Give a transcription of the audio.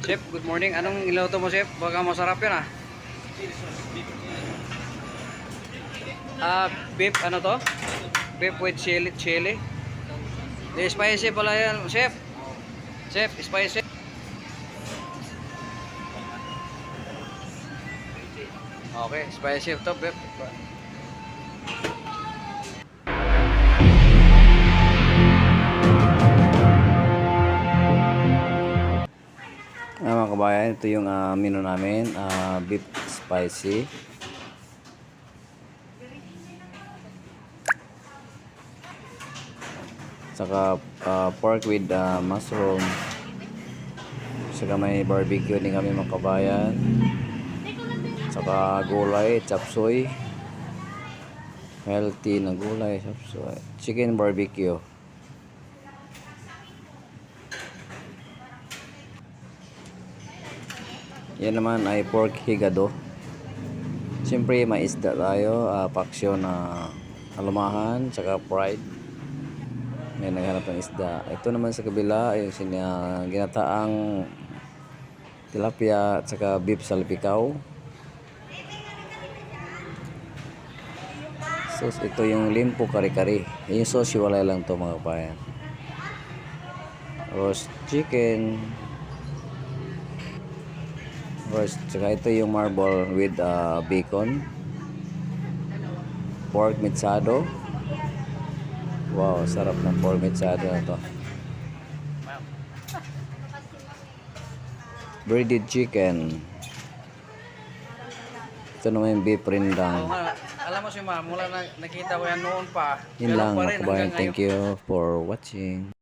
Chef, good morning. Anong niluto mo, Chef? Baka masarap yun, ah. Beef, ano to? Beef with chili. The spicy pala yan, Chef. Chef, spicy. Okay, spicy to, Beef. Mga kabayan, ito yung menu namin. Beef spicy. Saka pork with mushroom. Saka may barbecue din kami mga kabayan. Saka gulay, chapsuy. Healthy na gulay, chapsuy. Chicken barbecue. Yan naman ay pork higado. Siyempre may isda tayo, paksyo na alumahan, saka fried. May naghanap ng isda. Ito naman sa kabila ay ginataang tilapia at saka beef salpikaw. So ito yung limpo kare-kare. Yung sauce wala lang to mga kabayan. Roast chicken. Roast. Saka ito yung marble with bacon. Pork mitsado. Wow, sarap ng pork mitsado na to. Breaded chicken. Ito naman yung beef rindang. Alam mo si Ma, mula nakita ko yan noon pa. Yun lang mga kabayan. Thank you for watching.